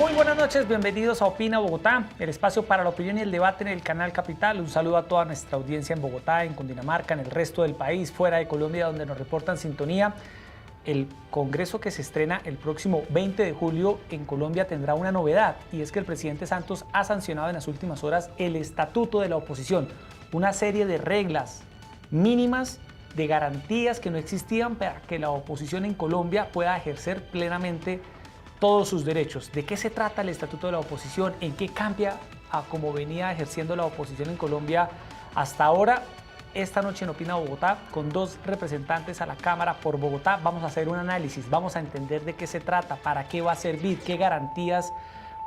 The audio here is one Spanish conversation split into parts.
Muy buenas noches, bienvenidos a Opina Bogotá, el espacio para la opinión y el debate en el canal Capital. Un saludo a toda nuestra audiencia en Bogotá, en Cundinamarca, en el resto del país, fuera de Colombia, donde nos reportan sintonía. El Congreso que se estrena el próximo 20 de julio en Colombia tendrá una novedad, y es que el presidente Santos ha sancionado en las últimas horas el Estatuto de la Oposición, una serie de reglas mínimas de garantías que no existían para que la oposición en Colombia pueda ejercer plenamente todos sus derechos. ¿De qué se trata el Estatuto de la Oposición? ¿En qué cambia a cómo venía ejerciendo la oposición en Colombia hasta ahora? Esta noche en Opina Bogotá, con dos representantes a la Cámara por Bogotá, vamos a hacer un análisis, vamos a entender de qué se trata, para qué va a servir, qué garantías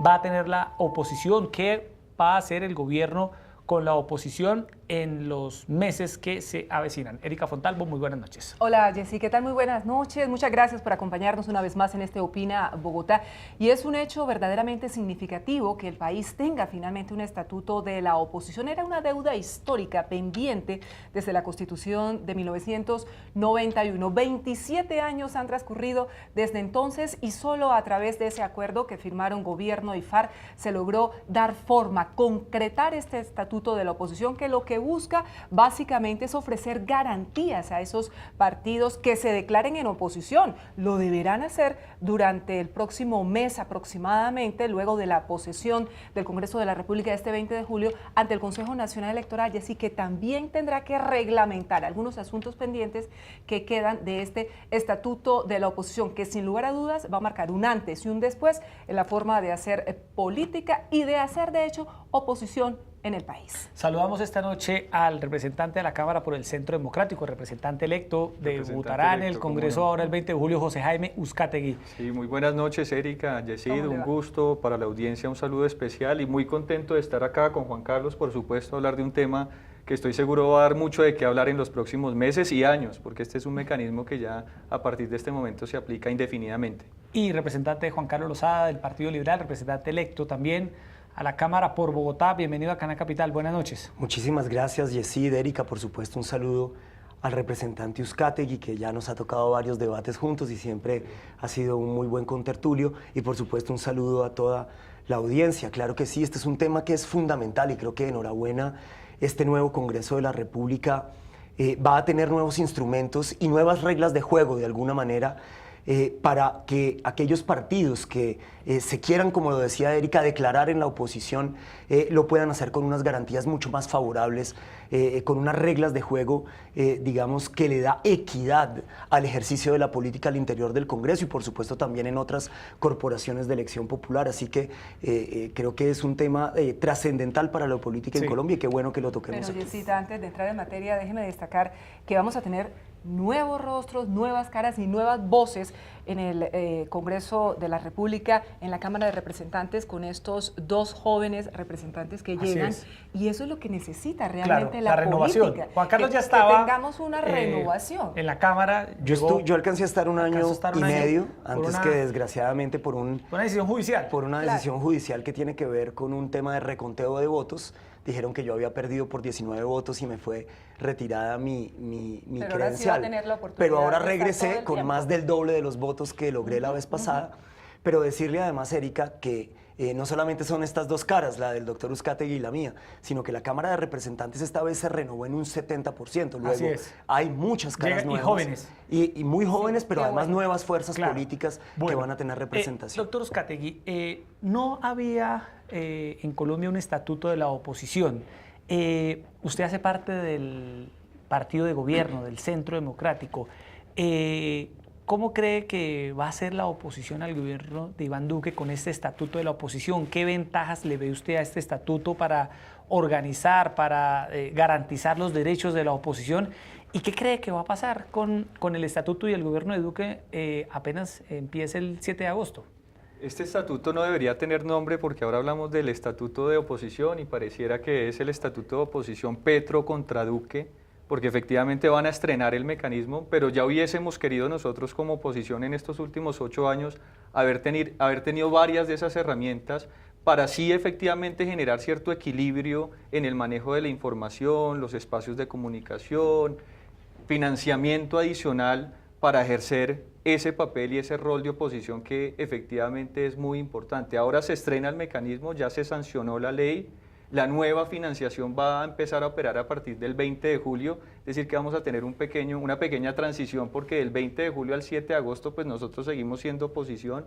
va a tener la oposición, qué va a hacer el gobierno con la oposición en los meses que se avecinan. Erika Fontalvo, muy buenas noches. Hola Jessy, ¿qué tal? Muy buenas noches. Muchas gracias por acompañarnos una vez más en este Opina Bogotá. Y es un hecho verdaderamente significativo que el país tenga finalmente un estatuto de la oposición. Era una deuda histórica pendiente desde la Constitución de 1991. 27 años han transcurrido desde entonces y solo a través de ese acuerdo que firmaron gobierno y FARC se logró dar forma, concretar este estatuto de la oposición, que lo que busca básicamente es ofrecer garantías a esos partidos que se declaren en oposición. Lo deberán hacer durante el próximo mes aproximadamente, luego de la posesión del Congreso de la República este 20 de julio ante el Consejo Nacional Electoral, y así que también tendrá que reglamentar algunos asuntos pendientes que quedan de este estatuto de la oposición, que sin lugar a dudas va a marcar un antes y un después en la forma de hacer política y de hacer, de hecho, oposición en el país. Saludamos esta noche al representante de la Cámara por el Centro Democrático, representante electo de Butarán, en el Congreso ahora el 20 de julio, José Jaime Uzcategui. Sí, muy buenas noches, Erika, Yesid, un gusto para la audiencia, un saludo especial y muy contento de estar acá con Juan Carlos, por supuesto, hablar de un tema que estoy seguro va a dar mucho de qué hablar en los próximos meses y años, porque este es un mecanismo que ya a partir de este momento se aplica indefinidamente. Y representante Juan Carlos Lozada del Partido Liberal, representante electo también a la Cámara por Bogotá. Bienvenido a Canal Capital, buenas noches. Muchísimas gracias, Yesid, Erika, por supuesto un saludo al representante Uzcategui, que ya nos ha tocado varios debates juntos y siempre ha sido un muy buen contertulio, y por supuesto un saludo a toda la audiencia. Claro que sí, este es un tema que es fundamental y creo que enhorabuena, este nuevo Congreso de la República va a tener nuevos instrumentos y nuevas reglas de juego de alguna manera, para que aquellos partidos que se quieran, como lo decía Erika, declarar en la oposición, lo puedan hacer con unas garantías mucho más favorables, con unas reglas de juego, digamos, que le da equidad al ejercicio de la política al interior del Congreso y por supuesto también en otras corporaciones de elección popular. Así que creo que es un tema trascendental para la política en Colombia, y qué bueno que lo toquemos aquí. Pero Jessy, antes de entrar en materia, déjeme destacar que vamos a tener nuevos rostros, nuevas caras y nuevas voces en el Congreso de la República, en la Cámara de Representantes, con estos dos jóvenes representantes que llegan, y eso es lo que necesita realmente la renovación. política. Juan Carlos ya estaba. Que tengamos una renovación. En la Cámara. Yo alcancé a estar un año y medio, antes que desgraciadamente por una decisión judicial. Por una decisión judicial que tiene que ver con un tema de reconteo de votos. Dijeron que yo había perdido por 19 votos y me fue retirada mi credencial. Pero ahora regresé con más del doble de los votos que logré la vez pasada. Pero decirle además, Erika, que no solamente son estas dos caras, la del doctor Uzcategui y la mía, sino que la Cámara de Representantes esta vez se renovó en un 70%. Luego hay muchas caras nuevas. Y jóvenes. Y muy jóvenes, pero además nuevas fuerzas políticas que van a tener representación. Doctor Uzcategui, no había en Colombia un estatuto de la oposición. Usted hace parte del partido de gobierno, del Centro Democrático. ¿Cómo cree que va a ser la oposición al gobierno de Iván Duque con este estatuto de la oposición? ¿Qué ventajas le ve usted a este estatuto para organizar, para garantizar los derechos de la oposición? ¿Y qué cree que va a pasar con el estatuto y el gobierno de Duque apenas empiece el 7 de agosto? Este estatuto no debería tener nombre porque ahora hablamos del estatuto de oposición y pareciera que es el estatuto de oposición Petro contra Duque, porque efectivamente van a estrenar el mecanismo, pero ya hubiésemos querido nosotros como oposición en estos últimos 8 años haber tenido varias de esas herramientas para sí efectivamente generar cierto equilibrio en el manejo de la información, los espacios de comunicación, financiamiento adicional para ejercer ese papel y ese rol de oposición que efectivamente es muy importante. Ahora se estrena el mecanismo, ya se sancionó la ley, la nueva financiación va a empezar a operar a partir del 20 de julio, es decir que vamos a tener una pequeña transición porque del 20 de julio al 7 de agosto pues nosotros seguimos siendo oposición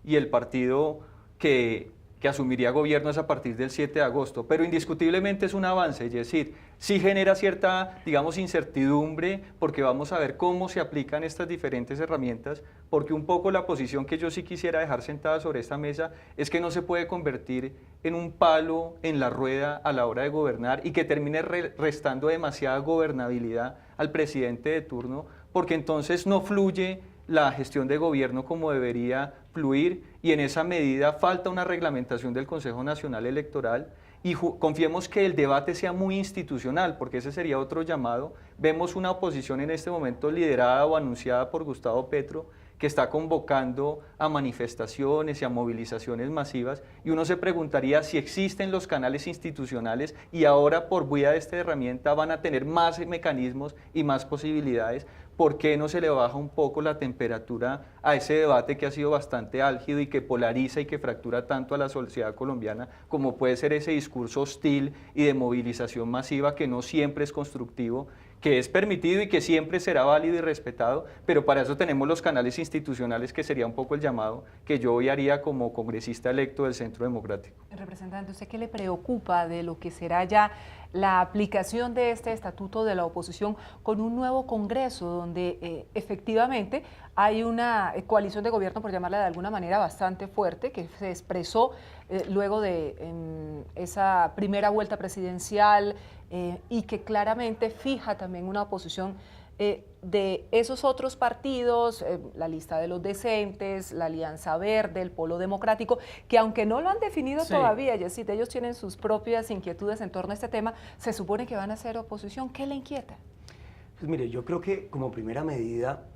y el partido que asumiría gobierno es a partir del 7 de agosto, pero indiscutiblemente es un avance, es decir, sí genera cierta, digamos, incertidumbre porque vamos a ver cómo se aplican estas diferentes herramientas, porque un poco la posición que yo sí quisiera dejar sentada sobre esta mesa es que no se puede convertir en un palo en la rueda a la hora de gobernar y que termine restando demasiada gobernabilidad al presidente de turno, porque entonces no fluye la gestión de gobierno como debería fluir y en esa medida falta una reglamentación del Consejo Nacional Electoral y confiemos que el debate sea muy institucional, porque ese sería otro llamado. Vemos una oposición en este momento liderada o anunciada por Gustavo Petro, que está convocando a manifestaciones y a movilizaciones masivas, y uno se preguntaría si existen los canales institucionales y ahora por vía de esta herramienta van a tener más mecanismos y más posibilidades. ¿Por qué no se le baja un poco la temperatura a ese debate que ha sido bastante álgido y que polariza y que fractura tanto a la sociedad colombiana, como puede ser ese discurso hostil y de movilización masiva que no siempre es constructivo, que es permitido y que siempre será válido y respetado, pero para eso tenemos los canales institucionales, que sería un poco el llamado que yo hoy haría como congresista electo del Centro Democrático. Representante, ¿usted qué le preocupa de lo que será ya la aplicación de este estatuto de la oposición con un nuevo Congreso donde efectivamente hay una coalición de gobierno, por llamarla de alguna manera, bastante fuerte, que se expresó luego de esa primera vuelta presidencial y que claramente fija también una oposición de esos otros partidos, la lista de los decentes, la Alianza Verde, el Polo Democrático, que aunque no lo han definido todavía, Yesid, ellos tienen sus propias inquietudes en torno a este tema, se supone que van a ser oposición. ¿Qué le inquieta? Pues mire, yo creo que como primera medida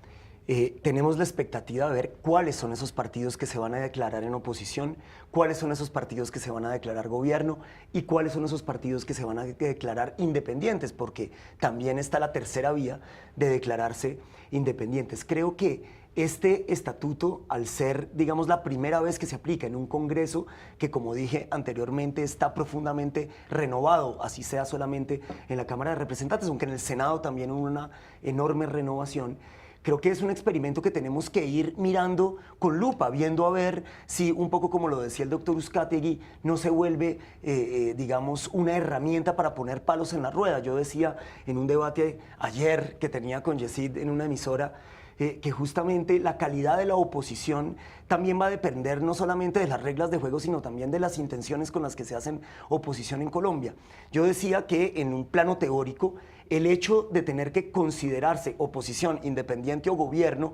tenemos la expectativa de ver cuáles son esos partidos que se van a declarar en oposición, cuáles son esos partidos que se van a declarar gobierno y cuáles son esos partidos que se van a declarar independientes, porque también está la tercera vía de declararse independientes. Creo que este estatuto, al ser, digamos, la primera vez que se aplica en un Congreso que, como dije anteriormente, está profundamente renovado, así sea solamente en la Cámara de Representantes, aunque en el Senado también hubo una enorme renovación, creo que es un experimento que tenemos que ir mirando con lupa, viendo a ver si, un poco como lo decía el doctor Uzcategui, no se vuelve, digamos, una herramienta para poner palos en la rueda. Yo decía en un debate ayer que tenía con Yesid en una emisora, que justamente la calidad de la oposición también va a depender no solamente de las reglas de juego, sino también de las intenciones con las que se hacen oposición en Colombia. Yo decía que en un plano teórico, el hecho de tener que considerarse oposición, independiente o gobierno,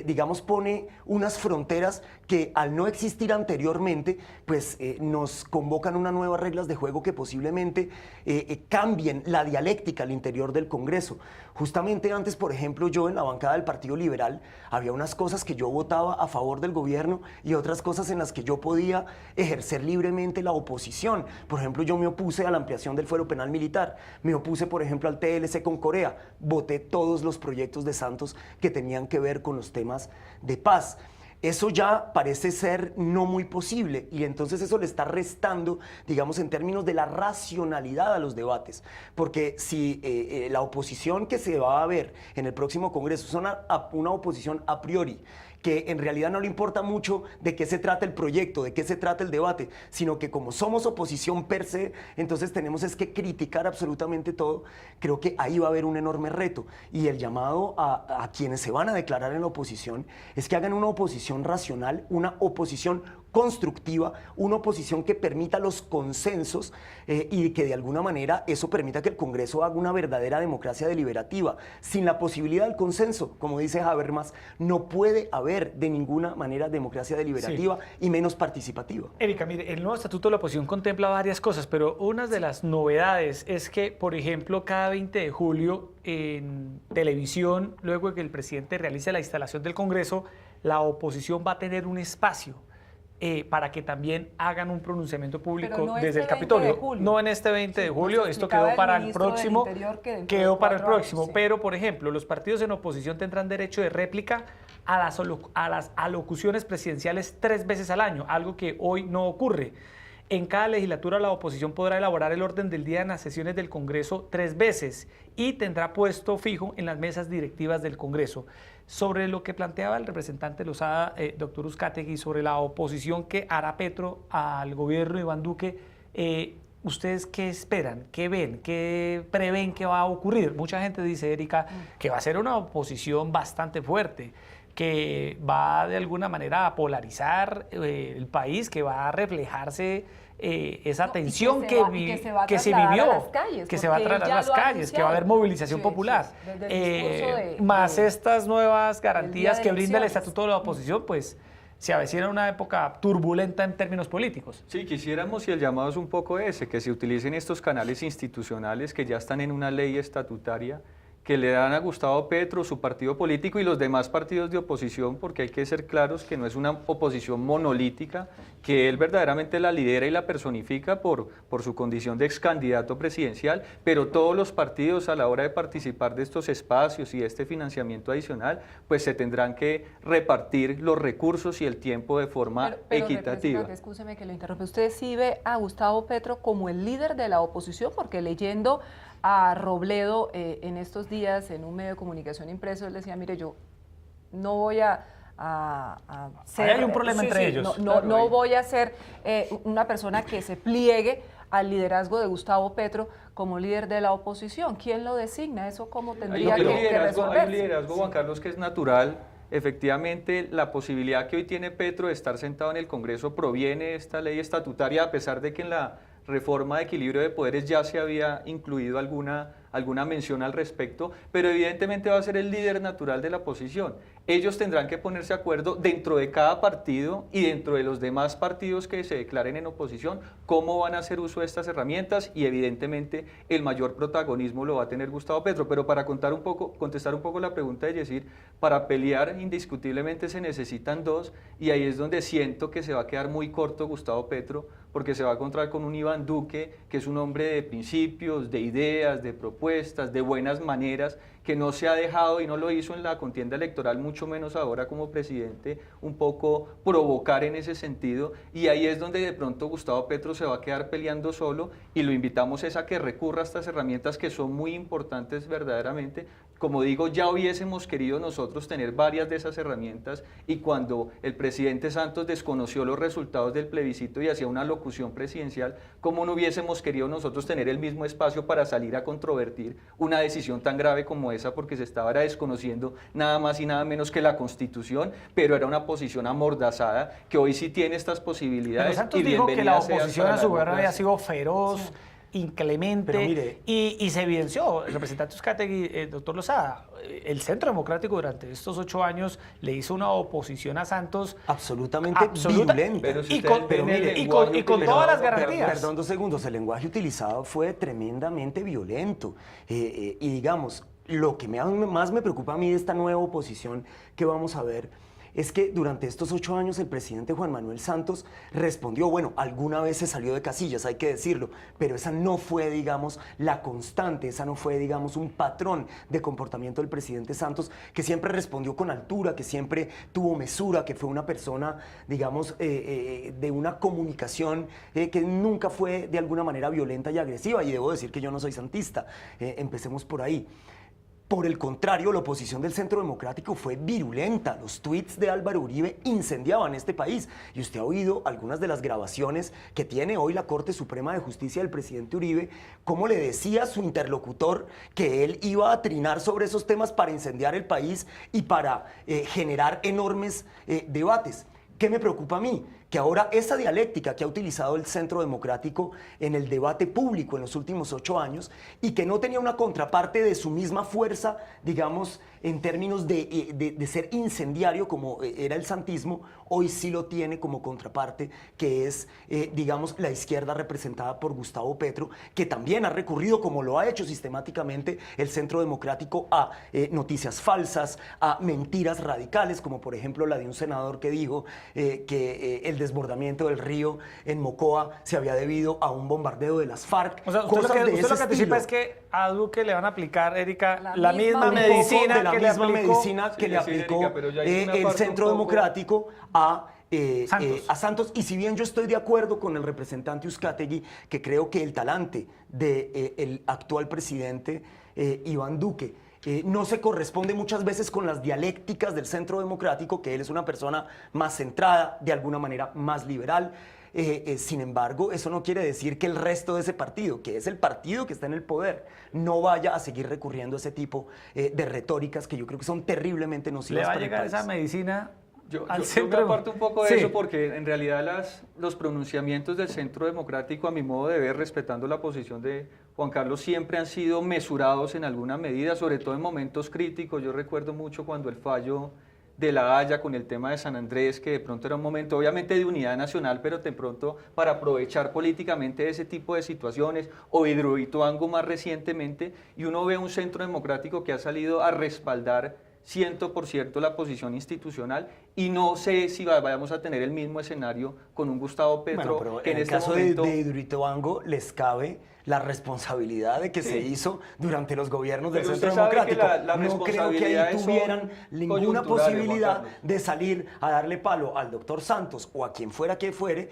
digamos, pone unas fronteras que al no existir anteriormente, pues nos convocan unas nuevas reglas de juego que posiblemente cambien la dialéctica al interior del Congreso. Justamente antes, por ejemplo, yo en la bancada del Partido Liberal, había unas cosas que yo votaba a favor del gobierno y otras cosas en las que yo podía ejercer libremente la oposición. Por ejemplo, yo me opuse a la ampliación del fuero penal militar, me opuse, por ejemplo, al TLC con Corea, voté todos los proyectos de Santos que tenían que ver con los temas de paz. Eso ya parece ser no muy posible y entonces eso le está restando, digamos, en términos de la racionalidad a los debates, porque si la oposición que se va a ver en el próximo Congreso es una oposición a priori, que en realidad no le importa mucho de qué se trata el proyecto, de qué se trata el debate, sino que como somos oposición per se, entonces tenemos es que criticar absolutamente todo. Creo que ahí va a haber un enorme reto y el llamado a quienes se van a declarar en la oposición es que hagan una oposición racional, una oposición constructiva, una oposición que permita los consensos y que de alguna manera eso permita que el Congreso haga una verdadera democracia deliberativa. Sin la posibilidad del consenso, como dice Habermas, no puede haber de ninguna manera democracia deliberativa y menos participativa. Erika, mire, el nuevo estatuto de la oposición contempla varias cosas, pero una de las novedades es que, por ejemplo, cada 20 de julio en televisión, luego de que el presidente realice la instalación del Congreso, la oposición va a tener un espacio para que también hagan un pronunciamiento público Pero no desde este el 20 de Capitolio. julio. No en este 20 de Sí, julio, nos esto explicaba quedó el para el ministro del próximo, Interior que dentro de quedó para el 4 años, próximo, sí. pero por ejemplo, los partidos en oposición tendrán derecho de réplica a las alocuciones presidenciales 3 veces al año, algo que hoy no ocurre. En cada legislatura la oposición podrá elaborar el orden del día en las sesiones del Congreso 3 veces y tendrá puesto fijo en las mesas directivas del Congreso. Sobre lo que planteaba el representante Lozada, doctor Uzcategui, sobre la oposición que hará Petro al gobierno de Iván Duque, ¿ustedes qué esperan? ¿Qué ven? ¿Qué prevén que va a ocurrir? Mucha gente dice, Erika, que va a ser una oposición bastante fuerte, que va de alguna manera a polarizar el país, que va a reflejarse esa tensión que se vivió, que se va a trasladar a las calles, que va a haber movilización popular. Más estas nuevas garantías que brinda el Estatuto de la Oposición, pues se avecina una época turbulenta en términos políticos. Sí, quisiéramos, y el llamado es un poco ese, que se utilicen estos canales institucionales que ya están en una ley estatutaria, que le dan a Gustavo Petro, su partido político y los demás partidos de oposición, porque hay que ser claros que no es una oposición monolítica, que él verdaderamente la lidera y la personifica por su condición de ex candidato presidencial, pero todos los partidos a la hora de participar de estos espacios y de este financiamiento adicional, pues se tendrán que repartir los recursos y el tiempo de forma equitativa. Escúcheme que lo interrumpe. ¿Usted sí ve a Gustavo Petro como el líder de la oposición? Porque leyendo a Robledo en estos días en un medio de comunicación impreso, él decía, mire, yo no voy a ser... Hay un problema entre ellos. No voy a ser una persona que se pliegue al liderazgo de Gustavo Petro como líder de la oposición. ¿Quién lo designa? ¿Eso cómo tendría que resolverse? Hay un liderazgo, Juan Carlos, que es natural. Efectivamente, la posibilidad que hoy tiene Petro de estar sentado en el Congreso proviene de esta ley estatutaria, a pesar de que en la reforma de equilibrio de poderes ya se había incluido alguna mención al respecto, pero evidentemente va a ser el líder natural de la oposición. Ellos tendrán que ponerse de acuerdo dentro de cada partido y dentro de los demás partidos que se declaren en oposición cómo van a hacer uso de estas herramientas, y evidentemente el mayor protagonismo lo va a tener Gustavo Petro. Pero para contestar un poco la pregunta de Yesir, para pelear indiscutiblemente se necesitan dos, y ahí es donde siento que se va a quedar muy corto Gustavo Petro, porque se va a encontrar con un Iván Duque que es un hombre de principios, de ideas, de propuestas, de buenas maneras, que no se ha dejado, y no lo hizo en la contienda electoral, mucho menos ahora como presidente, un poco provocar en ese sentido, y ahí es donde de pronto Gustavo Petro se va a quedar peleando solo, y lo invitamos es a que recurra a estas herramientas que son muy importantes verdaderamente. Como digo, ya hubiésemos querido nosotros tener varias de esas herramientas, y cuando el presidente Santos desconoció los resultados del plebiscito y hacía una locución presidencial, ¿cómo no hubiésemos querido nosotros tener el mismo espacio para salir a controvertir una decisión tan grave como esa? Porque se estaba desconociendo nada más y nada menos que la Constitución, pero era una posición amordazada que hoy sí tiene estas posibilidades. Pero Santos dijo que la oposición a su gobierno había sido feroz, inclemente, mire, y se evidenció. El representante Uzcategui, doctor Lozada, el Centro Democrático durante estos 8 años le hizo una oposición a Santos absolutamente violenta. Pero si y con todas las garantías. Perdón 2 segundos, el lenguaje utilizado fue tremendamente violento. Y digamos, lo que más me preocupa a mí de esta nueva oposición que vamos a ver es que durante estos 8 años el presidente Juan Manuel Santos respondió, bueno, alguna vez se salió de casillas, hay que decirlo, pero esa no fue, digamos, la constante, esa no fue, digamos, un patrón de comportamiento del presidente Santos, que siempre respondió con altura, que siempre tuvo mesura, que fue una persona, digamos, de una comunicación que nunca fue de alguna manera violenta y agresiva, y debo decir que yo no soy santista, empecemos por ahí. Por el contrario, la oposición del Centro Democrático fue virulenta. Los tweets de Álvaro Uribe incendiaban este país. Y usted ha oído algunas de las grabaciones que tiene hoy la Corte Suprema de Justicia del presidente Uribe, cómo le decía a su interlocutor que él iba a trinar sobre esos temas para incendiar el país y para generar enormes debates. ¿Qué me preocupa a mí? Que ahora esa dialéctica que ha utilizado el Centro Democrático en el debate público en los últimos 8 años y que no tenía una contraparte de su misma fuerza, digamos, en términos de ser incendiario como era el santismo, hoy sí lo tiene como contraparte, que es, digamos, la izquierda representada por Gustavo Petro, que también ha recurrido, como lo ha hecho sistemáticamente el Centro Democrático, a noticias falsas, a mentiras radicales, como por ejemplo la de un senador que dijo que el desbordamiento del río en Mocoa se había debido a un bombardeo de las FARC. O sea, usted lo que anticipa es que a Duque le van a aplicar, Erika, la misma medicina de la misma medicina que le aplicó el Centro Democrático a Santos. Y si bien yo estoy de acuerdo con el representante Uzcategui, que creo que el talante del actual presidente Iván Duque no se corresponde muchas veces con las dialécticas del Centro Democrático, que él es una persona más centrada, de alguna manera más liberal. Sin embargo, eso no quiere decir que el resto de ese partido, que es el partido que está en el poder, no vaya a seguir recurriendo a ese tipo de retóricas que yo creo que son terriblemente nocivas para el país. ¿Le va a llegar esa medicina Yo al me centro? aparto un poco de Sí. eso porque en realidad los pronunciamientos del Centro Democrático, a mi modo de ver, respetando la posición de Juan Carlos, siempre han sido mesurados en alguna medida, sobre todo en momentos críticos. Yo recuerdo mucho cuando el fallo de La Haya con el tema de San Andrés, que de pronto era un momento obviamente de unidad nacional, pero de pronto para aprovechar políticamente ese tipo de situaciones, o Hidroituango más recientemente, y uno ve un Centro Democrático que ha salido a respaldar 100% la posición institucional, y no sé si vayamos a tener el mismo escenario con un Gustavo Petro, Bueno, pero que en en el este caso momento... de Hidroituango les cabe la responsabilidad de que se hizo durante los gobiernos del Pero Centro usted sabe que Democrático. la No creo que ahí responsabilidades son tuvieran ninguna coyunturales, posibilidad Juan Carlos. de salir a darle palo al doctor Santos o a quien fuera que fuere,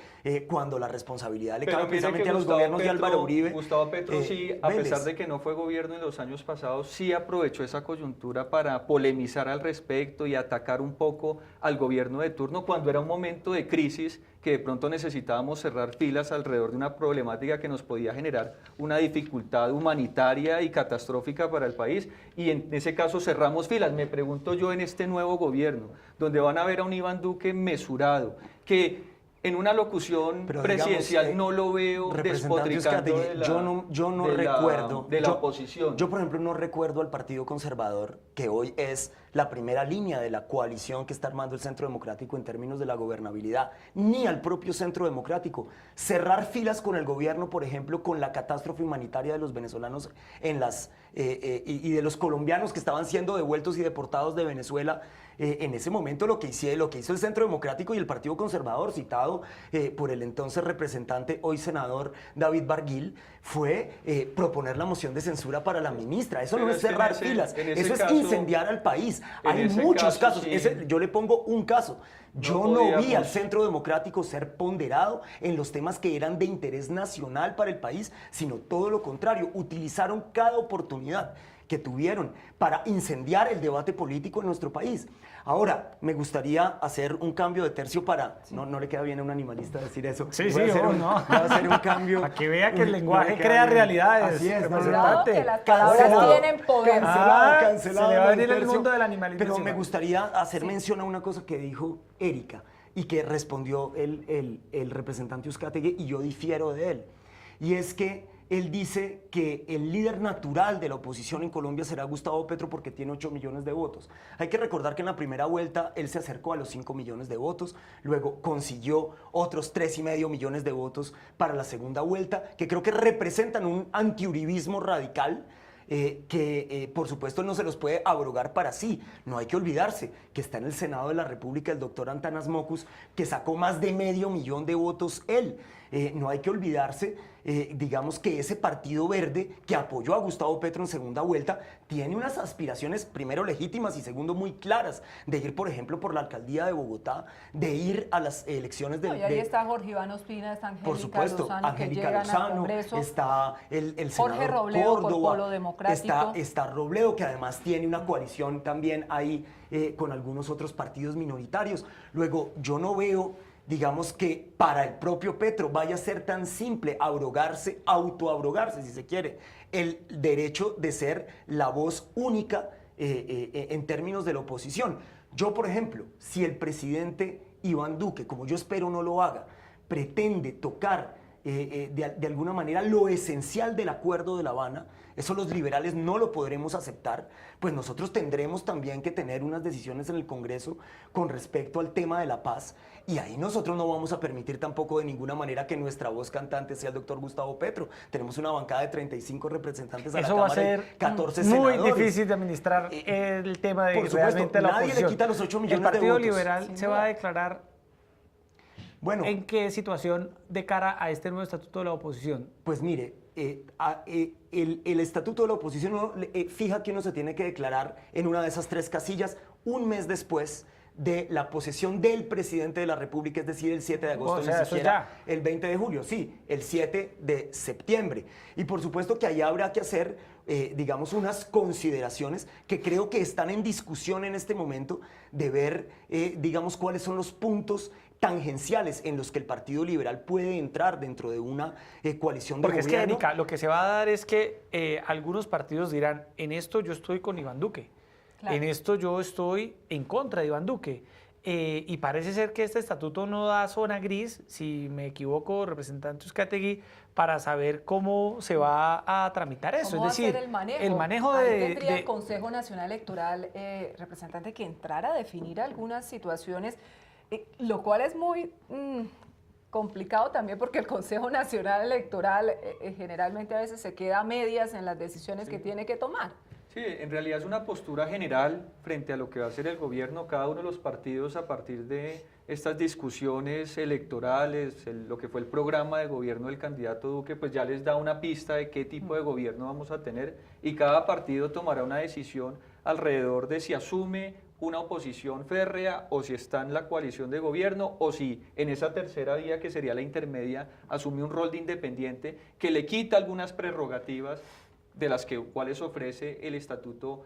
cuando la responsabilidad le Pero cabe mire precisamente que a los Gustavo gobiernos de Petro- Álvaro Uribe. Gustavo Petro sí, a Vélez. pesar de que no fue gobierno en los años pasados, sí aprovechó esa coyuntura para polemizar al respecto y atacar un poco al gobierno de turno cuando era un momento de crisis, que de pronto necesitábamos cerrar filas alrededor de una problemática que nos podía generar una dificultad humanitaria y catastrófica para el país, y en ese caso cerramos filas. Me pregunto yo, en este nuevo gobierno, donde van a ver a un Iván Duque mesurado, que en una locución Pero, presidencial digamos, no lo veo representante despotricando Uzcategui, de la, recuerdo de la yo- oposición. Yo, por ejemplo, no recuerdo al Partido Conservador, que hoy es la primera línea de la coalición que está armando el Centro Democrático en términos de la gobernabilidad, ni al propio Centro Democrático cerrar filas con el gobierno, por ejemplo, con la catástrofe humanitaria de los venezolanos y de los colombianos que estaban siendo devueltos y deportados de Venezuela. En ese momento lo que hizo el Centro Democrático y el Partido Conservador, citado por el entonces representante, hoy senador David Barguil, fue proponer la moción de censura para la ministra. Eso Pero no es es que en cerrar ese- filas, en ese eso caso- es incendiar al país. en Hay ese muchos caso, casos. sí. Yo le pongo un caso. Yo no vi podíamos- al Centro Democrático ser ponderado en los temas que eran de interés nacional para el país, sino todo lo contrario. Utilizaron cada oportunidad que tuvieron para incendiar el debate político en nuestro país. Ahora, me gustaría hacer un cambio de tercio para... No le queda bien a un animalista decir eso. Sí, Voy sí, a hacer no. voy a hacer un cambio. Para que vea que el No lenguaje le queda crea bien. realidades, Así es, no, Cuidado, que las palabras Cancelado. tienen poder. Ah, Cancelado se le va a el venir el tercio. mundo del animalismo Pero encima. me gustaría hacer mención a una cosa que dijo Erika y que respondió el representante Uzcategui, y yo difiero de él. Y es que él dice que el líder natural de la oposición en Colombia será Gustavo Petro porque tiene 8 millones de votos. Hay que recordar que en la primera vuelta él se acercó a los 5 millones de votos, luego consiguió otros 3,5 millones de votos para la segunda vuelta, que creo que representan un antiuribismo radical, que por supuesto no se los puede abrogar para sí. No hay que olvidarse que está en el Senado de la República el doctor Antanas Mocus, que sacó más de 500,000 de votos él. No hay que olvidarse, digamos, que ese Partido Verde que apoyó a Gustavo Petro en segunda vuelta tiene unas aspiraciones, primero legítimas y segundo muy claras, de ir, por ejemplo, por la alcaldía de Bogotá, de ir a las elecciones No, y ahí está Jorge Iván Ospina, está por Angélica supuesto, Lozano, que Angélica llegan al Lozano, Congreso. está el Jorge senador Robledo por Córdoba, Polo Democrático. está Robledo, que además tiene una coalición también ahí con algunos otros partidos minoritarios. Luego, yo no veo, digamos, que para el propio Petro vaya a ser tan simple autoabrogarse, si se quiere, el derecho de ser la voz única en términos de la oposición. Yo, por ejemplo, si el presidente Iván Duque, como yo espero no lo haga, pretende tocar de alguna manera lo esencial del acuerdo de La Habana, eso los liberales no lo podremos aceptar, pues nosotros tendremos también que tener unas decisiones en el Congreso con respecto al tema de la paz, y ahí nosotros no vamos a permitir tampoco de ninguna manera que nuestra voz cantante sea el doctor Gustavo Petro. Tenemos una bancada de 35 representantes a la Cámara, eso va a ser 14 muy senadores. difícil de administrar el tema de por supuesto, realmente la nadie oposición. le quita los 8 millones El de Partido votos. Liberal Sin se duda. va a declarar Bueno, ¿en qué situación de cara a este nuevo estatuto de la oposición? pues mire, el estatuto de la oposición fija que uno se tiene que declarar en una de esas 3 casillas un mes después de la posesión del presidente de la República, es decir, el 7 de agosto, O sea, ni eso siquiera ya. el 20 de julio, sí, el 7 de septiembre. Y por supuesto que ahí habrá que hacer, digamos, unas consideraciones que creo que están en discusión en este momento, de ver, digamos, cuáles son los puntos tangenciales en los que el Partido Liberal puede entrar dentro de una coalición de Porque es que, gobierno. Erika, lo que se va a dar es que algunos partidos dirán, en esto yo estoy con Iván Duque, Claro. en esto yo estoy en contra de Iván Duque. Y parece ser que este estatuto no da zona gris, si me equivoco, representante Uzcategui, para saber cómo se va a tramitar eso. ¿Cómo Es decir, va a ser el manejo Ahí de... tendría el Consejo Nacional Electoral, representante, que entrara a definir algunas situaciones, lo cual es muy complicado también porque el Consejo Nacional Electoral generalmente a veces se queda a medias en las decisiones que tiene que tomar. Sí, en realidad es una postura general frente a lo que va a hacer el gobierno. Cada uno de los partidos, a partir de estas discusiones electorales, lo que fue el programa de gobierno del candidato Duque, pues ya les da una pista de qué tipo de gobierno vamos a tener, y cada partido tomará una decisión alrededor de si asume una oposición férrea o si está en la coalición de gobierno, o si en esa tercera vía, que sería la intermedia, asume un rol de independiente que le quita algunas prerrogativas de las cuales ofrece el estatuto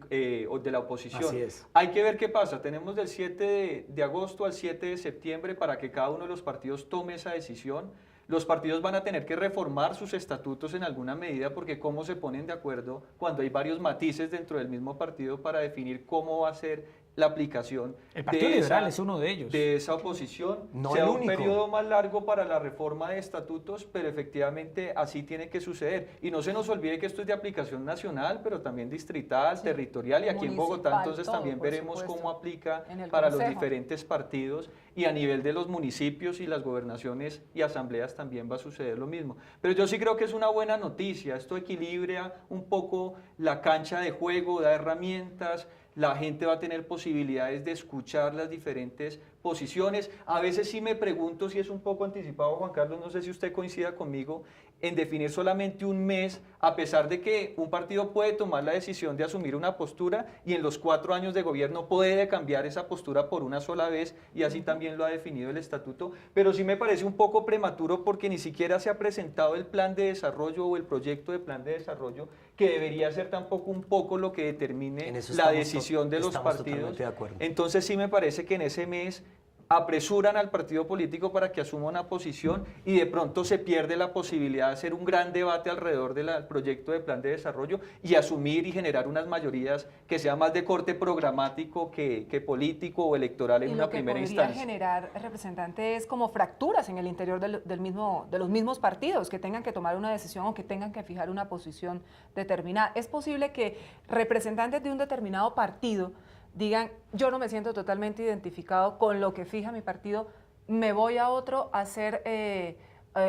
de la oposición. Así es. Hay que ver qué pasa. Tenemos del 7 de agosto al 7 de septiembre para que cada uno de los partidos tome esa decisión. Los partidos van a tener que reformar sus estatutos en alguna medida, porque cómo se ponen de acuerdo cuando hay varios matices dentro del mismo partido para definir cómo va a ser la aplicación El Partido Liberal es uno de ellos. de esa oposición. No Sea el un único. periodo más largo para la reforma de estatutos, pero efectivamente así tiene que suceder. Y no se nos olvide que esto es de aplicación nacional, pero también distrital, territorial, y aquí en Bogotá municipal, entonces todo, también por veremos supuesto, cómo aplica en el para los Consejo. diferentes partidos, y a nivel de los municipios y las gobernaciones y asambleas también va a suceder lo mismo. Pero yo sí creo que es una buena noticia. Esto equilibra un poco la cancha de juego, da herramientas. La gente va a tener posibilidades de escuchar las diferentes posiciones. A veces sí me pregunto si es un poco anticipado, Juan Carlos, no sé si usted coincida conmigo, en definir solamente un mes, a pesar de que un partido puede tomar la decisión de asumir una postura y en los 4 años de gobierno puede cambiar esa postura por una sola vez, y así también lo ha definido el estatuto. Pero sí me parece un poco prematuro porque ni siquiera se ha presentado el plan de desarrollo o el proyecto de plan de desarrollo, que debería ser tampoco un poco lo que determine En eso la estamos decisión de los estamos partidos. totalmente de acuerdo. Entonces sí me parece que en ese mes apresuran al partido político para que asuma una posición, y de pronto se pierde la posibilidad de hacer un gran debate alrededor del proyecto de plan de desarrollo y asumir y generar unas mayorías que sean más de corte programático que político o electoral en Y una lo que primera podría instancia. generar, representante, es como fracturas en el interior de los mismos partidos, que tengan que tomar una decisión o que tengan que fijar una posición determinada. Es posible que representantes de un determinado partido digan, yo no me siento totalmente identificado con lo que fija mi partido, me voy a otro a hacer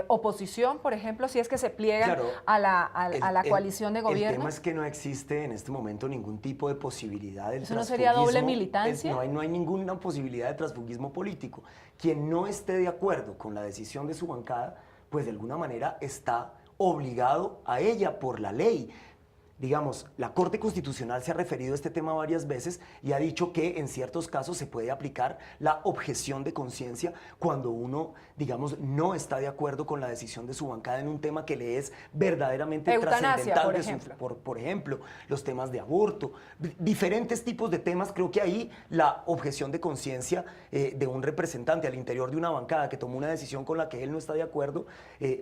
oposición, por ejemplo, si es que se pliegan Claro, a la coalición de El gobierno. tema es que no existe en este momento ningún tipo de posibilidad del ¿Eso no sería doble transfugismo. militancia? No hay ninguna posibilidad de transfugismo político. Quien no esté de acuerdo con la decisión de su bancada, pues de alguna manera está obligado a ella por la ley. Digamos, la Corte Constitucional se ha referido a este tema varias veces y ha dicho que en ciertos casos se puede aplicar la objeción de conciencia cuando uno, digamos, no está de acuerdo con la decisión de su bancada en un tema que le es verdaderamente Eutanasia, trascendental. por de su- ejemplo. por ejemplo, los temas de aborto, diferentes tipos de temas. Creo que ahí la objeción de conciencia de un representante al interior de una bancada que tomó una decisión con la que él no está de acuerdo,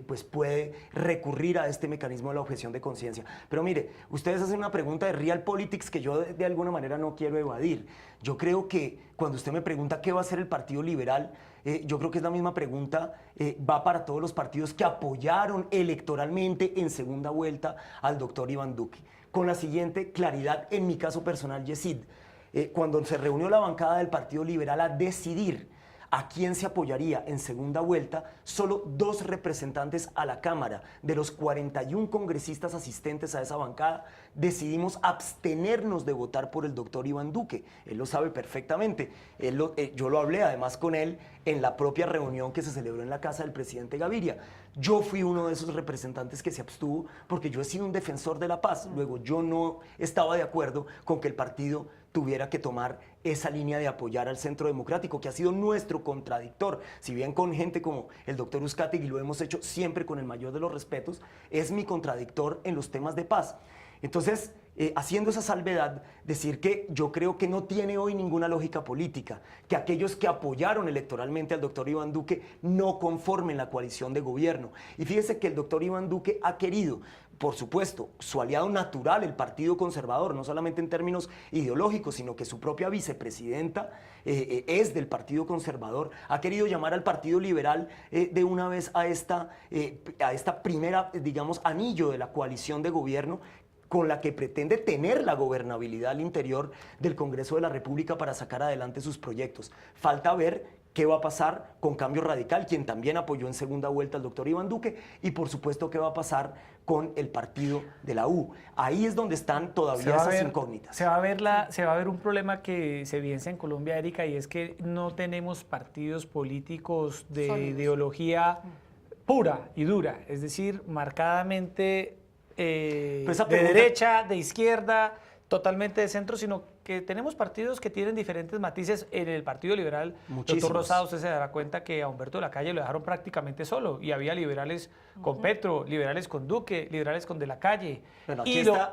pues puede recurrir a este mecanismo de la objeción de conciencia. Pero mire, ustedes hacen una pregunta de realpolitik que yo de alguna manera no quiero evadir. Yo creo que cuando usted me pregunta qué va a hacer el Partido Liberal, yo creo que es la misma pregunta, va para todos los partidos que apoyaron electoralmente en segunda vuelta al doctor Iván Duque. Con la siguiente claridad, en mi caso personal, Yesid, cuando se reunió la bancada del Partido Liberal a decidir a quién se apoyaría en segunda vuelta, solo 2 representantes a la Cámara de los 41 congresistas asistentes a esa bancada decidimos abstenernos de votar por el doctor Iván Duque. Él lo sabe perfectamente. Yo lo hablé además con él en la propia reunión que se celebró en la casa del presidente Gaviria. Yo fui uno de esos representantes que se abstuvo porque yo he sido un defensor de la paz. Luego yo no estaba de acuerdo con que el partido tuviera que tomar esa línea de apoyar al Centro Democrático, que ha sido nuestro contradictor. Si bien con gente como el doctor Uzcategui lo hemos hecho siempre con el mayor de los respetos, es mi contradictor en los temas de paz. Entonces, haciendo esa salvedad, decir que yo creo que no tiene hoy ninguna lógica política, que aquellos que apoyaron electoralmente al doctor Iván Duque no conformen la coalición de gobierno. Y fíjese que el doctor Iván Duque ha querido, por supuesto, su aliado natural, el Partido Conservador, no solamente en términos ideológicos, sino que su propia vicepresidenta es del Partido Conservador, ha querido llamar al Partido Liberal de una vez a esta primera, digamos, anillo de la coalición de gobierno, con la que pretende tener la gobernabilidad al interior del Congreso de la República para sacar adelante sus proyectos. Falta ver qué va a pasar con Cambio Radical, quien también apoyó en segunda vuelta al doctor Iván Duque, y por supuesto qué va a pasar con el partido de la U. Ahí es donde están todavía esas incógnitas. Se va a ver un problema que se evidencia en Colombia, Erika, y es que no tenemos partidos políticos de ideología pura y dura, es decir, marcadamente de derecha, de izquierda, totalmente de centro, sino que tenemos partidos que tienen diferentes matices. En el Partido Liberal, doctor Rosado, usted se dará cuenta que a Humberto de la Calle lo dejaron prácticamente solo, y había liberales con Petro, liberales con Duque, liberales con de la Calle. Bueno,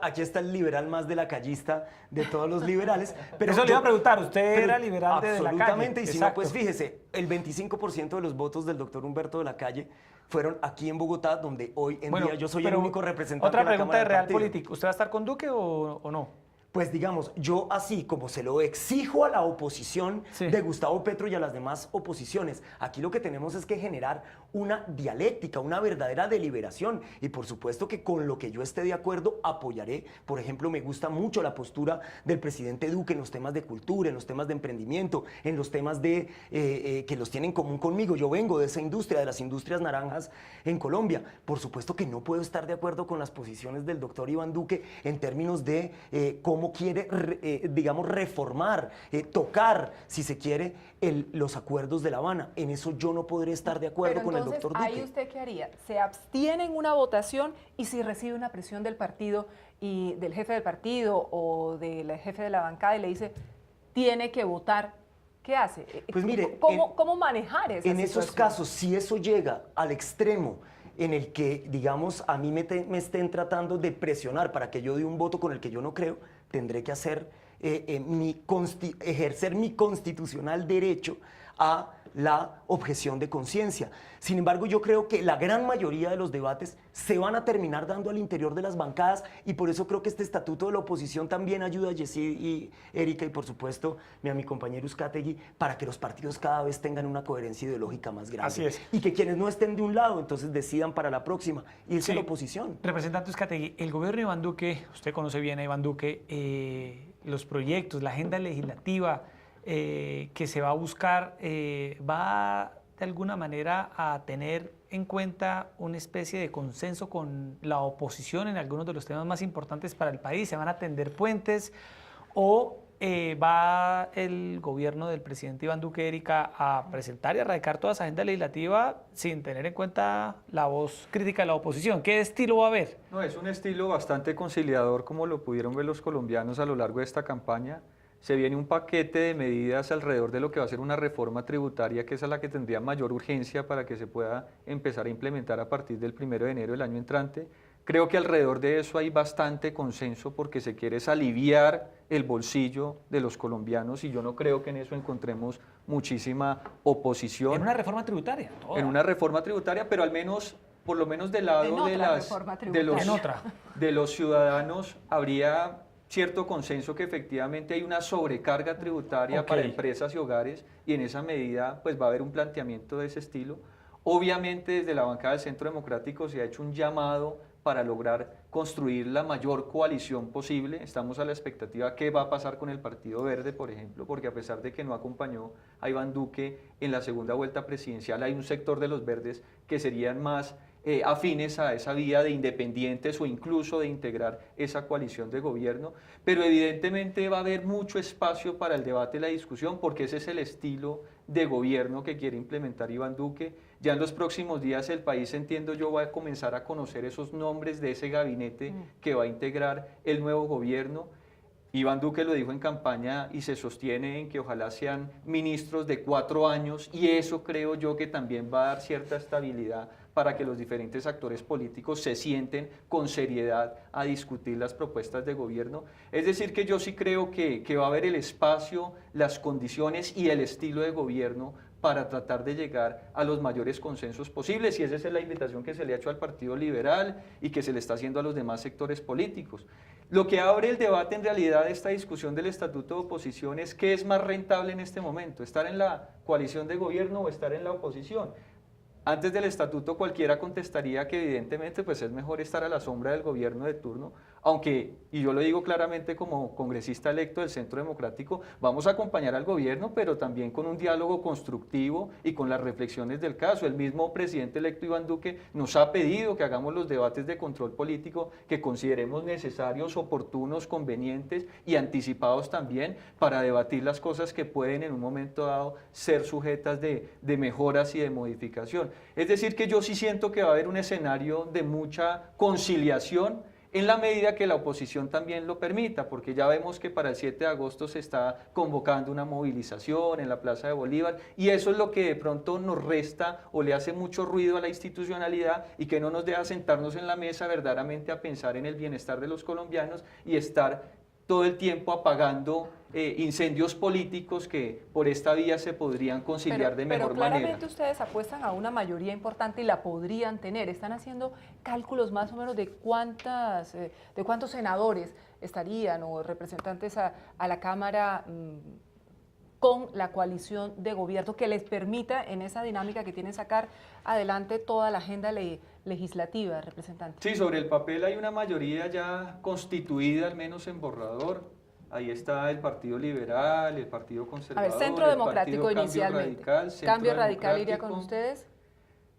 aquí está el liberal más de la callista de todos los liberales. Pero eso le iba a preguntar, ¿usted era liberal de la Calle? Absolutamente, y si no, pues fíjese, el 25% de los votos del doctor Humberto de la Calle fueron aquí en Bogotá, donde hoy en día yo soy el único representante de la Cámara. Otra pregunta de realpolitik, ¿usted va a estar con Duque o no? Pues digamos, yo así como se lo exijo a la oposición de Gustavo Petro y a las demás oposiciones, aquí lo que tenemos es que generar una dialéctica, una verdadera deliberación, y por supuesto que con lo que yo esté de acuerdo apoyaré. Por ejemplo, me gusta mucho la postura del presidente Duque en los temas de cultura, en los temas de emprendimiento, en los temas de que los tiene en común conmigo. Yo vengo de esa industria, de las industrias naranjas en Colombia. Por supuesto que no puedo estar de acuerdo con las posiciones del doctor Iván Duque en términos de cómo quiere, digamos, reformar, tocar, si se quiere, los acuerdos de La Habana. En eso yo no podré estar de acuerdo con el doctor Duque. ¿Ahí usted qué haría? ¿Se abstiene en una votación y si recibe una presión del partido y del jefe del partido o del jefe de la bancada y le dice, tiene que votar? ¿Qué hace? Pues mire, ¿Cómo manejar esa situación? Esos casos, si eso llega al extremo en el que, digamos, a mí me estén tratando de presionar para que yo dé un voto con el que yo no creo, tendré que ejercer mi constitucional derecho a la objeción de conciencia. Sin embargo, yo creo que la gran mayoría de los debates se van a terminar dando al interior de las bancadas, y por eso creo que este estatuto de la oposición también ayuda a Yesid y Erika, y por supuesto a mi compañero Uzcategui, para que los partidos cada vez tengan una coherencia ideológica más grande. Así es. Y que quienes no estén de un lado, entonces decidan para la próxima irse a la oposición. Representante Uzcategui, el gobierno de Iván Duque, usted conoce bien a Iván Duque, los proyectos, la agenda legislativa que se va a buscar, va de alguna manera a tener en cuenta una especie de consenso con la oposición en algunos de los temas más importantes para el país. ¿Se van a tender puentes o va el gobierno del presidente Iván Duque, Erika, a presentar y a radicar toda esa agenda legislativa sin tener en cuenta la voz crítica de la oposición? ¿Qué estilo va a haber? No, es un estilo bastante conciliador, como lo pudieron ver los colombianos a lo largo de esta campaña. Se viene un paquete de medidas alrededor de lo que va a ser una reforma tributaria, que es a la que tendría mayor urgencia para que se pueda empezar a implementar a partir del 1 de enero del año entrante. Creo que alrededor de eso hay bastante consenso, porque se quiere aliviar el bolsillo de los colombianos, y yo no creo que en eso encontremos muchísima oposición. En una reforma tributaria. En una reforma tributaria, pero al menos por lo menos del lado En otra reforma tributaria. de los ciudadanos, habría cierto consenso que efectivamente hay una sobrecarga tributaria para empresas y hogares, y en esa medida pues va a haber un planteamiento de ese estilo. Obviamente desde la bancada del Centro Democrático se ha hecho un llamado para lograr construir la mayor coalición posible. Estamos a la expectativa qué va a pasar con el Partido Verde, por ejemplo, porque a pesar de que no acompañó a Iván Duque en la segunda vuelta presidencial, hay un sector de los verdes que serían más afines a esa vía de independientes o incluso de integrar esa coalición de gobierno, pero evidentemente va a haber mucho espacio para el debate y la discusión, porque ese es el estilo de gobierno que quiere implementar Iván Duque. Ya en los próximos días el país, entiendo yo, va a comenzar a conocer esos nombres de ese gabinete que va a integrar el nuevo gobierno. Iván Duque lo dijo en campaña y se sostiene en que ojalá sean ministros de 4 años, y eso creo yo que también va a dar cierta estabilidad para que los diferentes actores políticos se sienten con seriedad a discutir las propuestas de gobierno. Es decir, que yo sí creo que va a haber el espacio, las condiciones y el estilo de gobierno para tratar de llegar a los mayores consensos posibles, y esa es la invitación que se le ha hecho al Partido Liberal y que se le está haciendo a los demás sectores políticos. Lo que abre el debate en realidad de esta discusión del estatuto de oposición es qué es más rentable en este momento, estar en la coalición de gobierno o estar en la oposición. Antes del estatuto cualquiera contestaría que evidentemente pues es mejor estar a la sombra del gobierno de turno, aunque, y yo lo digo claramente como congresista electo del Centro Democrático, vamos a acompañar al gobierno, pero también con un diálogo constructivo y con las reflexiones del caso. El mismo presidente electo Iván Duque nos ha pedido que hagamos los debates de control político que consideremos necesarios, oportunos, convenientes y anticipados también, para debatir las cosas que pueden en un momento dado ser sujetas de mejoras y de modificación. Es decir, que yo sí siento que va a haber un escenario de mucha conciliación en la medida que la oposición también lo permita, porque ya vemos que para el 7 de agosto se está convocando una movilización en la Plaza de Bolívar, y eso es lo que de pronto nos resta o le hace mucho ruido a la institucionalidad y que no nos deja sentarnos en la mesa verdaderamente a pensar en el bienestar de los colombianos y estar todo el tiempo apagando incendios políticos que por esta vía se podrían conciliar de mejor manera. Pero claramente ustedes apuestan a una mayoría importante y la podrían tener. ¿Están haciendo cálculos más o menos de cuántos senadores estarían o representantes a la Cámara con la coalición de gobierno que les permita en esa dinámica que tienen sacar adelante toda la agenda legislativa, representante? Sí, sobre el papel hay una mayoría ya constituida, al menos en borrador. Ahí está el Partido Liberal, el Partido Conservador, a ver, Centro Democrático el inicialmente. ¿Cambio Radical iría con ustedes?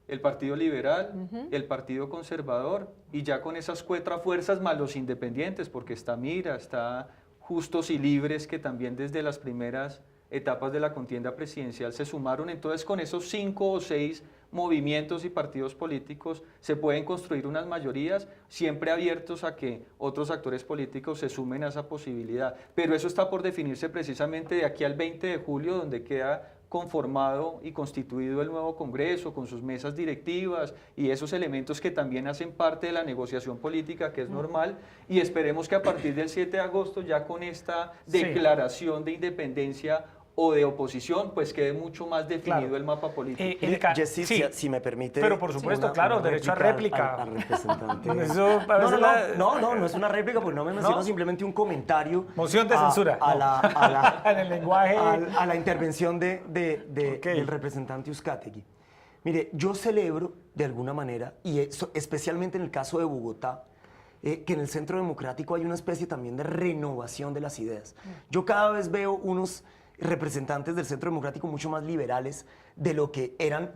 El Partido Liberal, el Partido Conservador, y ya con esas 4 fuerzas más los independientes, porque está Mira, está Justos y Libres, que también desde las primeras etapas de la contienda presidencial se sumaron. Entonces, con esos 5 o 6 movimientos y partidos políticos se pueden construir unas mayorías, siempre abiertos a que otros actores políticos se sumen a esa posibilidad. Pero eso está por definirse precisamente de aquí al 20 de julio, donde queda conformado y constituido el nuevo Congreso con sus mesas directivas y esos elementos que también hacen parte de la negociación política, que es normal, y esperemos que a partir del 7 de agosto, ya con esta declaración de independencia o de oposición, pues quede mucho más definido el mapa político. Jessy, si me permite. Pero por supuesto, claro, derecho a réplica. Al representante. Eso, no es una réplica, porque no me menciono, simplemente un comentario. Moción de censura. En el lenguaje. A la intervención del representante Uzcategui. Mire, yo celebro de alguna manera, y especialmente en el caso de Bogotá, que en el Centro Democrático hay una especie también de renovación de las ideas. Yo cada vez veo unos representantes del Centro Democrático mucho más liberales de lo que eran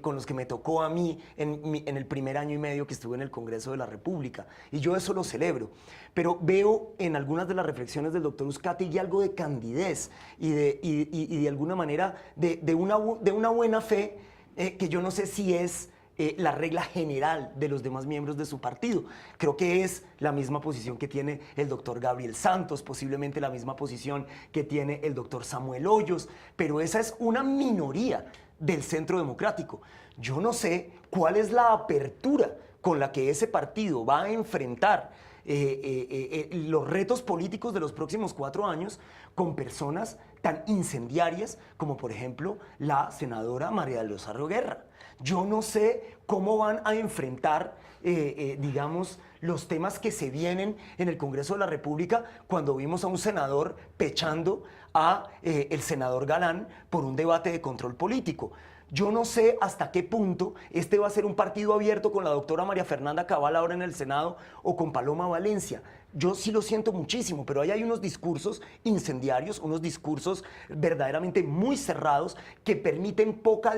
con los que me tocó a mí en el primer año y medio que estuve en el Congreso de la República. Y yo eso lo celebro. Pero veo en algunas de las reflexiones del doctor Uzcategui algo de candidez y de alguna manera de una buena fe que yo no sé si es la regla general de los demás miembros de su partido. Creo que es la misma posición que tiene el doctor Gabriel Santos, posiblemente la misma posición que tiene el doctor Samuel Hoyos, pero esa es una minoría del Centro Democrático. Yo no sé cuál es la apertura con la que ese partido va a enfrentar los retos políticos de los próximos 4 años con personas tan incendiarias como por ejemplo la senadora María del Rosario Guerra. Yo no sé cómo van a enfrentar, digamos, los temas que se vienen en el Congreso de la República cuando vimos a un senador pechando a el senador Galán por un debate de control político. Yo no sé hasta qué punto este va a ser un partido abierto con la doctora María Fernanda Cabal ahora en el Senado o con Paloma Valencia. Yo sí lo siento muchísimo, pero ahí hay unos discursos incendiarios, unos discursos verdaderamente muy cerrados que permiten poco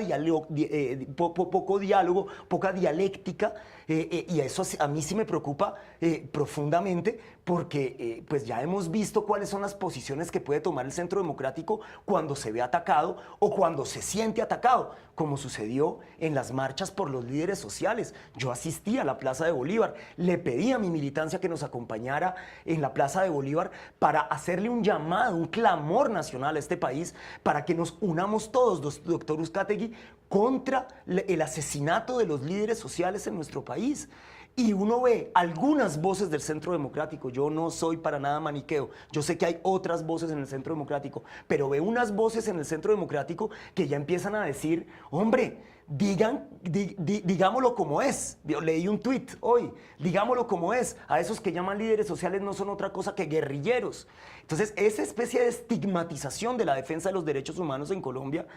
diálogo, poca dialéctica, y eso a mí sí me preocupa profundamente porque pues ya hemos visto cuáles son las posiciones que puede tomar el Centro Democrático cuando se ve atacado o cuando se siente atacado, como sucedió en las marchas por los líderes sociales. Yo asistí a la Plaza de Bolívar, le pedí a mi militancia que nos acompañara en la Plaza de Bolívar para hacerle un llamado, un clamor nacional a este país para que nos unamos todos, doctor Uzcategui, contra el asesinato de los líderes sociales en nuestro país. Y uno ve algunas voces del Centro Democrático, yo no soy para nada maniqueo, yo sé que hay otras voces en el Centro Democrático, pero veo unas voces en el Centro Democrático que ya empiezan a decir, hombre, digámoslo como es. Leí un tuit hoy, digámoslo como es, a esos que llaman líderes sociales no son otra cosa que guerrilleros. Entonces, esa especie de estigmatización de la defensa de los derechos humanos en Colombia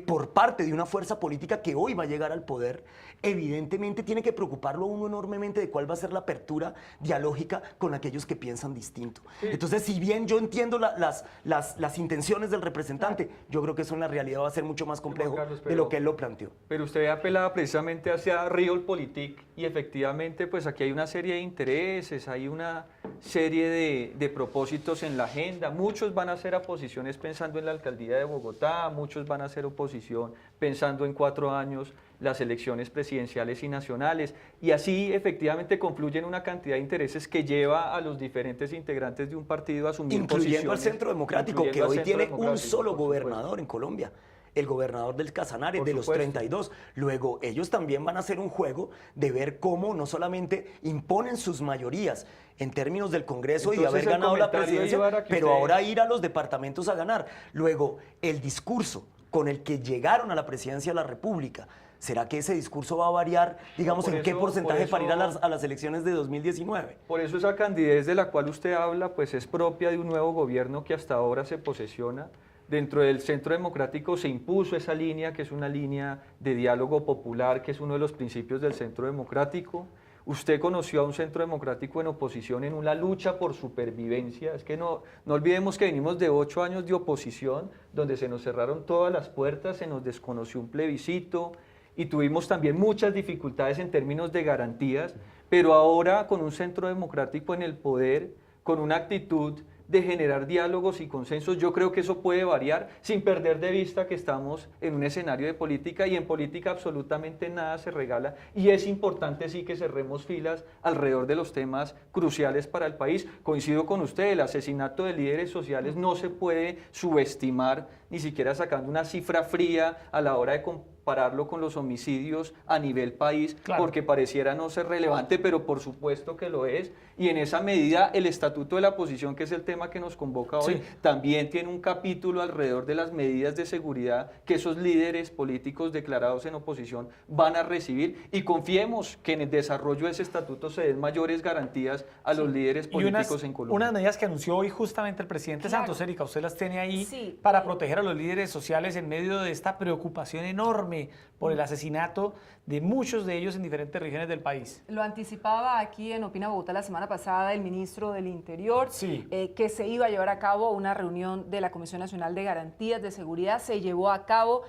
por parte de una fuerza política que hoy va a llegar al poder, evidentemente tiene que preocuparlo a uno enormemente de cuál va a ser la apertura dialógica con aquellos que piensan distinto. Sí. Entonces, si bien yo entiendo las intenciones del representante, yo creo que eso en la realidad va a ser mucho más complejo de lo que él lo planteó. Pero usted apelaba precisamente hacia Realpolitik y efectivamente pues aquí hay una serie de intereses, hay una serie de propósitos en la agenda. Muchos van a hacer oposiciones pensando en la alcaldía de Bogotá, muchos van a hacer oposición pensando en 4 años las elecciones presidenciales y nacionales, y así efectivamente confluyen una cantidad de intereses que lleva a los diferentes integrantes de un partido a asumir incluyendo al Centro Democrático, que hoy tiene un solo gobernador supuesto. En Colombia, el gobernador del Casanare, de los 32. Luego, ellos también van a hacer un juego de ver cómo no solamente imponen sus mayorías en términos del Congreso. Entonces, y de haber ganado la presidencia, pero ahora ir a los departamentos a ganar. Luego, el discurso con el que llegaron a la presidencia de la República, ¿será que ese discurso va a variar, digamos, en qué porcentaje para ir a las elecciones de 2019? Por eso esa candidez de la cual usted habla, pues es propia de un nuevo gobierno que hasta ahora se posesiona. Dentro del Centro Democrático se impuso esa línea, que es una línea de diálogo popular, que es uno de los principios del Centro Democrático. Usted conoció a un Centro Democrático en oposición en una lucha por supervivencia. Es que no olvidemos que venimos de 8 años de oposición, donde se nos cerraron todas las puertas, se nos desconoció un plebiscito, y tuvimos también muchas dificultades en términos de garantías, pero ahora con un Centro Democrático en el poder, con una actitud de generar diálogos y consensos, yo creo que eso puede variar sin perder de vista que estamos en un escenario de política, y en política absolutamente nada se regala, y es importante sí que cerremos filas alrededor de los temas cruciales para el país. Coincido con usted, el asesinato de líderes sociales no se puede subestimar, ni siquiera sacando una cifra fría a la hora de compararlo con los homicidios a nivel país, claro, porque pareciera no ser relevante, pero por supuesto que lo es, y en esa medida el Estatuto de la Oposición, que es el tema que nos convoca hoy, sí, también tiene un capítulo alrededor de las medidas de seguridad que esos líderes políticos declarados en oposición van a recibir, y confiemos que en el desarrollo de ese estatuto se den mayores garantías a los líderes políticos en Colombia. Unas medidas que anunció hoy justamente el presidente Santos, Erika, usted las tiene ahí para proteger a los líderes sociales en medio de esta preocupación enorme por el asesinato de muchos de ellos en diferentes regiones del país. Lo anticipaba aquí en Opina Bogotá la semana pasada el ministro del Interior, sí, que se iba a llevar a cabo una reunión de la Comisión Nacional de Garantías de Seguridad. Se llevó a cabo,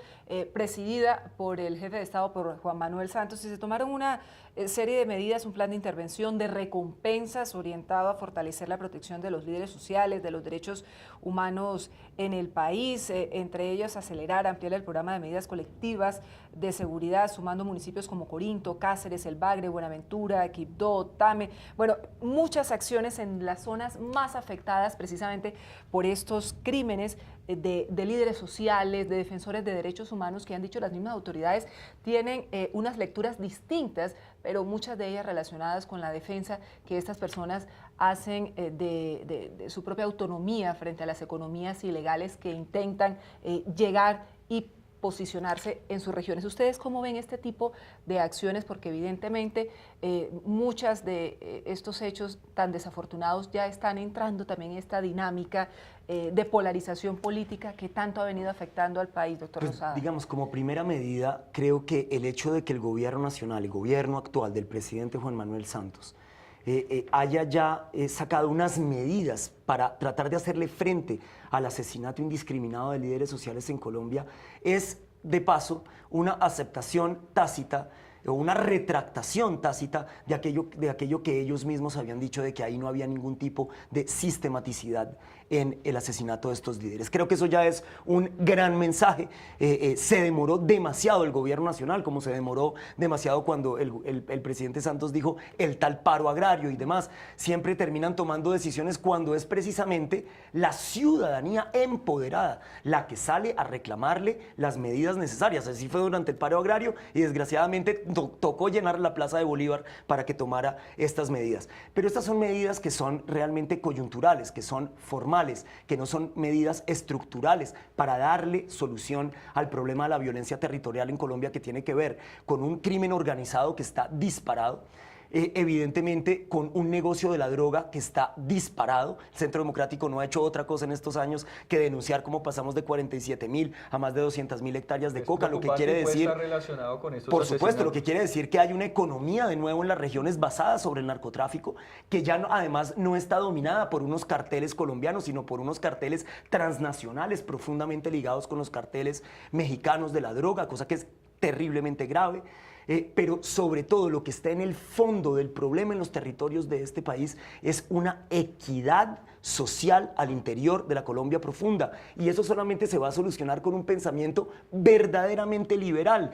presidida por el jefe de Estado, por Juan Manuel Santos, y se tomaron una serie de medidas, un plan de intervención, de recompensas orientado a fortalecer la protección de los líderes sociales, de los derechos humanos en el país, entre ellos acelerar, ampliar el programa de medidas colectivas medidas de seguridad, sumando municipios como Corinto, Cáceres, El Bagre, Buenaventura, Quibdó, Tame. Bueno, muchas acciones en las zonas más afectadas precisamente por estos crímenes de líderes sociales, de defensores de derechos humanos que han dicho las mismas autoridades, tienen unas lecturas distintas, pero muchas de ellas relacionadas con la defensa que estas personas hacen de su propia autonomía frente a las economías ilegales que intentan llegar y posicionarse en sus regiones. ¿Ustedes cómo ven este tipo de acciones? Porque evidentemente muchas de estos hechos tan desafortunados ya están entrando también en esta dinámica de polarización política que tanto ha venido afectando al país, doctor Lozada. Digamos, como primera medida, creo que el hecho de que el gobierno nacional, el gobierno actual del presidente Juan Manuel Santos, haya ya sacado unas medidas para tratar de hacerle frente al asesinato indiscriminado de líderes sociales en Colombia, es de paso una aceptación tácita o una retractación tácita de aquello que ellos mismos habían dicho, de que ahí no había ningún tipo de sistematicidad en el asesinato de estos líderes. Creo que eso ya es un gran mensaje. Se demoró demasiado el gobierno nacional, como se demoró demasiado cuando el presidente Santos dijo el tal paro agrario y demás. Siempre terminan tomando decisiones cuando es precisamente la ciudadanía empoderada la que sale a reclamarle las medidas necesarias. Así fue durante el paro agrario y desgraciadamente tocó llenar la Plaza de Bolívar para que tomara estas medidas. Pero estas son medidas que son realmente coyunturales, que son formales, que no son medidas estructurales para darle solución al problema de la violencia territorial en Colombia, que tiene que ver con un crimen organizado que está disparado, evidentemente con un negocio de la droga que está disparado. El Centro Democrático no ha hecho otra cosa en estos años que denunciar cómo pasamos de 47.000 a más de 200.000 hectáreas de coca, lo que quiere decir, relacionado con estos por supuesto, asesinatos. lo que quiere decir que hay una economía de nuevo en las regiones basada sobre el narcotráfico, que ya no, además no está dominada por unos carteles colombianos, sino por unos carteles transnacionales profundamente ligados con los carteles mexicanos de la droga, cosa que es terriblemente grave. Pero sobre todo lo que está en el fondo del problema en los territorios de este país es una equidad social al interior de la Colombia profunda, y eso solamente se va a solucionar con un pensamiento verdaderamente liberal,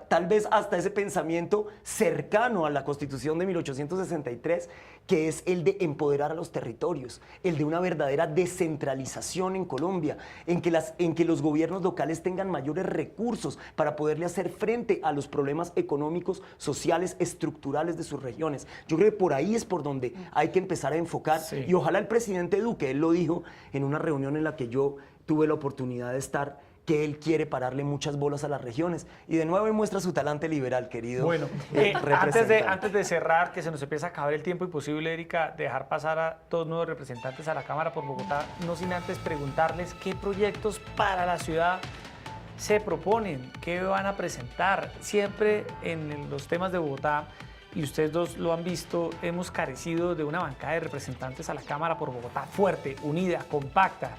tal vez hasta ese pensamiento cercano a la Constitución de 1863, que es el de empoderar a los territorios, el de una verdadera descentralización en Colombia, en que los gobiernos locales tengan mayores recursos para poderle hacer frente a los problemas económicos, sociales, estructurales de sus regiones. Yo creo que por ahí es por donde hay que empezar a enfocar, sí. Y ojalá el presidente Duque, él lo dijo en una reunión en la que yo tuve la oportunidad de estar, que él quiere pararle muchas bolas a las regiones. Y de nuevo él muestra su talante liberal, querido. Bueno, antes de cerrar, que se nos empieza a acabar el tiempo, imposible, Erika, dejar pasar a todos nuevos representantes a la Cámara por Bogotá, no sin antes preguntarles qué proyectos para la ciudad se proponen, qué van a presentar. Siempre en los temas de Bogotá, y ustedes dos lo han visto, hemos carecido de una bancada de representantes a la Cámara por Bogotá fuerte, unida, compacta.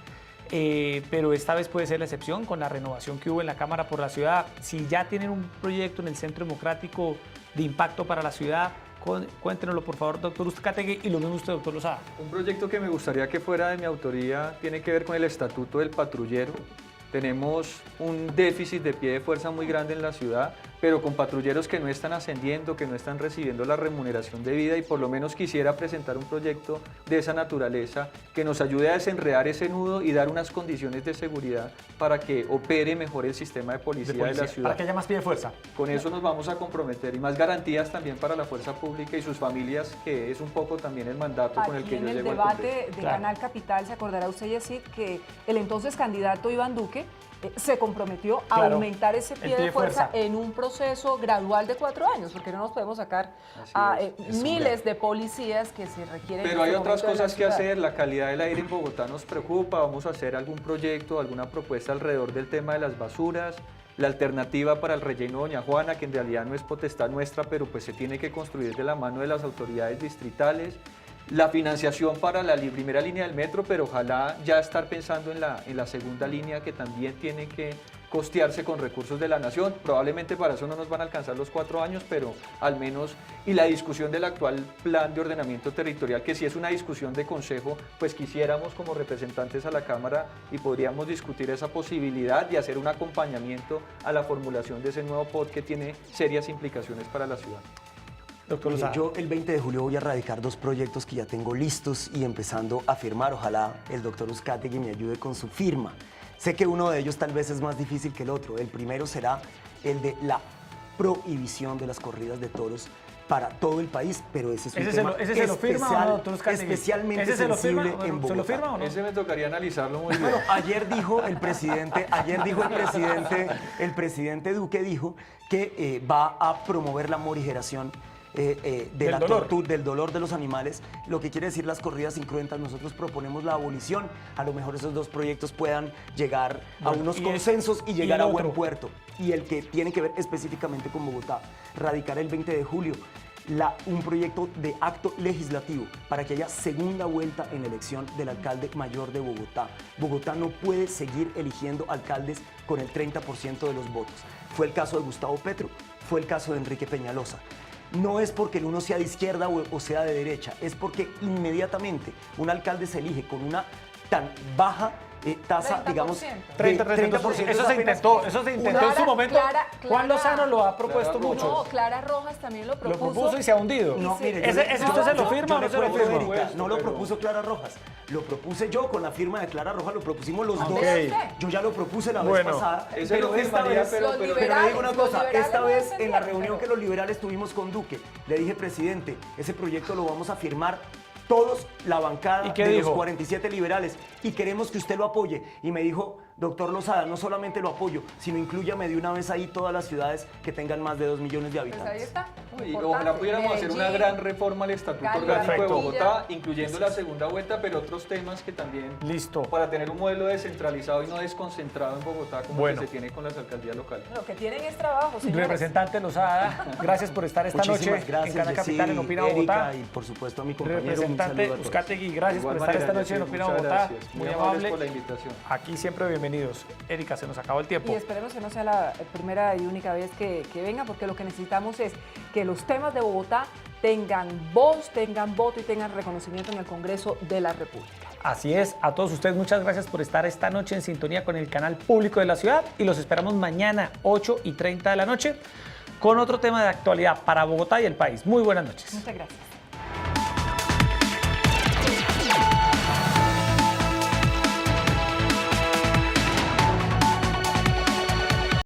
Pero esta vez puede ser la excepción con la renovación que hubo en la Cámara por la Ciudad. Si ya tienen un proyecto en el Centro Democrático de impacto para la ciudad, cuéntenoslo por favor, doctor Uzcategui, y lo mismo usted, doctor Lozada. Un proyecto que me gustaría que fuera de mi autoría tiene que ver con el Estatuto del Patrullero. Tenemos un déficit de pie de fuerza muy grande en la ciudad, pero con patrulleros que no están ascendiendo, que no están recibiendo la remuneración debida, y por lo menos quisiera presentar un proyecto de esa naturaleza que nos ayude a desenredar ese nudo y dar unas condiciones de seguridad para que opere mejor el sistema de policía de la ciudad. Para que haya más pie de fuerza. Con eso nos vamos a comprometer, y más garantías también para la fuerza pública y sus familias, que es un poco también el mandato con el que yo llego al Congreso. En el debate de Canal Capital, se acordará usted, Yesid, que el entonces candidato Iván Duque se comprometió a aumentar ese pie de fuerza en un proceso gradual de 4 años, porque no nos podemos sacar a miles de policías que se requieren. Pero hay otras cosas que hacer. La calidad del aire en Bogotá nos preocupa. Vamos a hacer algún proyecto, alguna propuesta alrededor del tema de las basuras, la alternativa para el relleno Doña Juana, que en realidad no es potestad nuestra, pero pues se tiene que construir de la mano de las autoridades distritales. la financiación para la primera línea del metro, pero ojalá ya estar pensando en la segunda línea, que también tiene que costearse con recursos de la nación. Probablemente para eso no nos van a alcanzar los 4 años, pero al menos, y la discusión del actual plan de ordenamiento territorial, que si es una discusión de consejo, pues quisiéramos como representantes a la Cámara y podríamos discutir esa posibilidad de hacer un acompañamiento a la formulación de ese nuevo POT que tiene serias implicaciones para la ciudad. Doctor Lozada. Yo el 20 de julio voy a radicar 2 proyectos que ya tengo listos y empezando a firmar. Ojalá el doctor Uzcategui me ayude con su firma. Sé que uno de ellos tal vez es más difícil que el otro. El primero será el de la prohibición de las corridas de toros para todo el país, pero ese es un tema ¿Ese se lo firma o no, doctor Uzcategui? especialmente ¿Ese se lo firma sensible en Bogotá. ¿Se lo firma o no? Ese me tocaría analizarlo muy bien. Bueno, ayer dijo el presidente Duque dijo que va a promover la morigeración del dolor de los animales, lo que quiere decir las corridas incruentas. Nosotros proponemos la abolición. A lo mejor esos 2 proyectos puedan llegar a unos consensos y llegar a buen puerto. Y el que tiene que ver específicamente con Bogotá, radicar el 20 de julio un proyecto de acto legislativo para que haya segunda vuelta en la elección del alcalde mayor de Bogotá. Bogotá no puede seguir eligiendo alcaldes con el 30% de los votos. Fue el caso de Gustavo Petro, fue el caso de Enrique Peñalosa. No es porque el uno sea de izquierda o sea de derecha, es porque inmediatamente un alcalde se elige con una tan baja tasa, 30%. digamos, 30%. Eso se intentó en su momento. Juan Lozano lo ha propuesto mucho. No, Clara Rojas también lo Lo propuso. propuso y se ha hundido. No, mire, ¿Ese usted se lo firma o no se lo firma? No lo propuso Clara Rojas, lo propuse yo con la firma de Clara Rojas, lo propusimos los dos. Yo ya lo propuse la vez pasada, ese lo pero esta firmaría, vez, pero pero le digo una cosa, esta vez en la liberales reunión que los liberales tuvimos con Duque, le dije, presidente, ese proyecto lo vamos a firmar todos, la bancada ¿Y qué de dijo? los 47 liberales, y queremos que usted lo apoye. Y me dijo, doctor Lozada, no solamente lo apoyo, sino inclúyame de una vez ahí todas las ciudades que tengan más de 2 millones de Pues ahí habitantes. está. Y ojalá pudiéramos hacer una gran reforma al Estatuto Cali, Orgánico de Perfecto. Bogotá, incluyendo la segunda vuelta, pero otros temas que también, Listo. para tener un modelo descentralizado y no desconcentrado en Bogotá como Bueno. que se tiene con las alcaldías locales. Lo que tienen es trabajo, señores. Representante Lozada, gracias por estar esta Muchísimas noche gracias, en Canal Capital en Yesí, Opina Bogotá. Erika, y por supuesto a mi compañero, un Representante saludo a todos. Uzcategui, gracias De igual por estar esta manera, noche en Yesí, Opina muchas Bogotá. gracias. Muy amables amable. por la invitación. Aquí siempre bienvenidos. Erika, se nos acabó el tiempo. Y esperemos que no sea la primera y única vez que venga, porque lo que necesitamos es que los temas de Bogotá tengan voz, tengan voto y tengan reconocimiento en el Congreso de la República. Así es, a todos ustedes muchas gracias por estar esta noche en sintonía con el canal público de la ciudad y los esperamos mañana 8:30 de la noche con otro tema de actualidad para Bogotá y el país. Muy buenas noches. Muchas gracias.